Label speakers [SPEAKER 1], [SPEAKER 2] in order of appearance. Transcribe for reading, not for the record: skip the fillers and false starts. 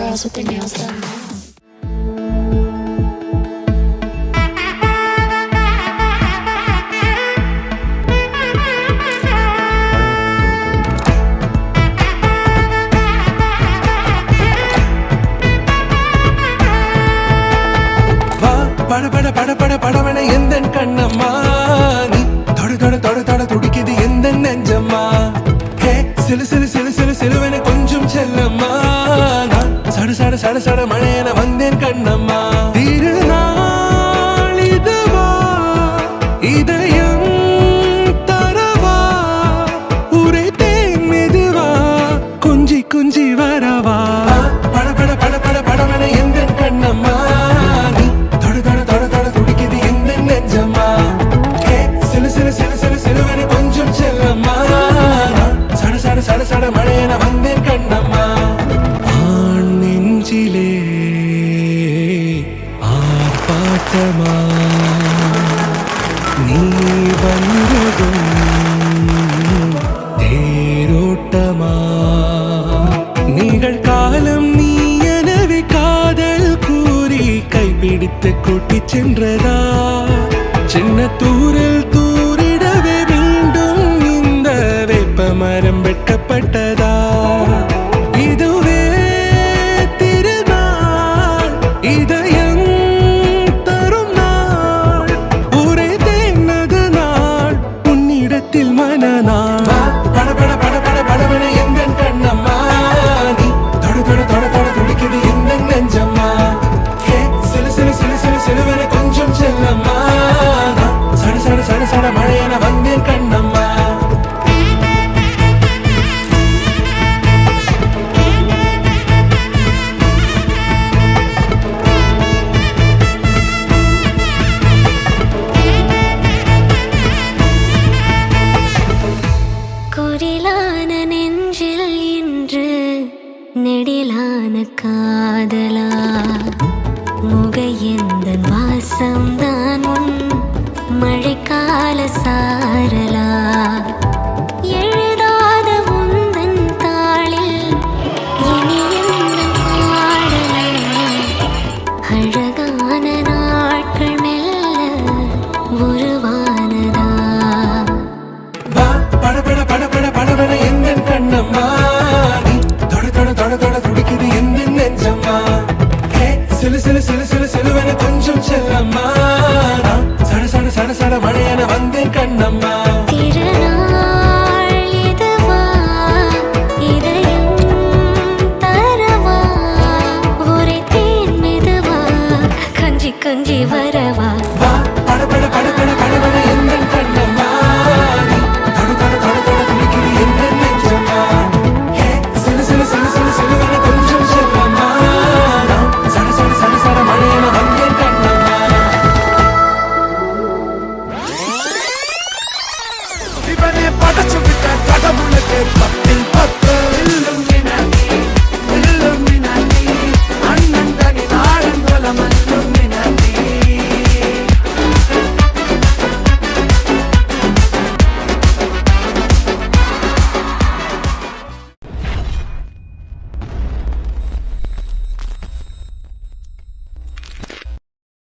[SPEAKER 1] that's what the nails done.
[SPEAKER 2] பட பட பட பட படவன எந்தன் கண்ணம்மா நீ தொட தொட தொட தொட துடிக்குது எந்த நெஞ்சம்மா ஹே சிலு சிலு சிலு சிலு சிலுவன கொஞ்சம் செல்லம்மா நான் சட சட சட சட மழையன வந்தேன் கண்ணம்மா திருநாள் இதுவா இதயம் தரவா உரைத்தேன் மெதுவா குஞ்சி குஞ்சி வரவா பட பட பட பட படவன எந்தன் கண்ணம்மா சட சட மழையன வந்தேன் கண்ணம்மா ஆண் நெஞ்சிலே ஆர்ப்பாட்டமா நீ வந்ததும் தேரோட்டமா நிகழ்காலம் நீ எனவே காதல் கூறி கைப்பிடித்து கூட்டிச் சென்றதா சின்ன தூரில் தூரிடவே மீண்டும் இந்த வேப்பமரம் வெட்கப்பட்டதா இதுவே திருநாள் இதயம் தரும் நாள் உரைத்தேனது நாள் உன்னிடத்தில் மனநாள் பட பட பட பட படவன எங்கன் கண்ணம்மா நீ தொட தொட தொட தொட துடிக்குது எந்த நெஞ்சம்மா ஹே சிலு சிலு சிலு சிலு சிலுவன கொஞ்சம் செல்லம்மா சட சட சட சட மழையன வந்தேன் கண்ணம்மா
[SPEAKER 3] குரிலான நெஞ்சில் இன்று நெடிலான காதலா முகையந்தன் வாசம்தான் உன் மழைக்கால சாரலா எழுதாத உந்தன் தாளில் இனி என்ன பாடலா அழகான நாட்கள் மெல்ல உருவானதா
[SPEAKER 2] பட பட பட பட படவன எந்தன் கண்ணம்மா நீ தொட தொட தொட தொட துடிக்குது எந்த நெஞ்சம்மா ஹே சிலு சிலு சிலு சிலு சிலுவன கொஞ்சம் செல்லம்மா நான் சட சட சட சட மழையன வந்தேன் கண்ணம்மா
[SPEAKER 3] திருநாள் இதுவா இதயம் தரவா உரைத்தேன் மெதுவா கஞ்சி கஞ்சி வரவா
[SPEAKER 2] பட பட பட பட படவன எந்தன் கண்ணம்மா நீ தொட தொட தொட தொட துடிக்குது எந்த நெஞ்சம்மா ஹே சிலு சிலு சிலு சிலு சிலுவன கொஞ்சம் செல்லம்மா நான் சட சட சட சட மழையன வந்தேன் கண்ணம்மா இவனே படைச்சு விட்ட கடவுளுக்கு 10 10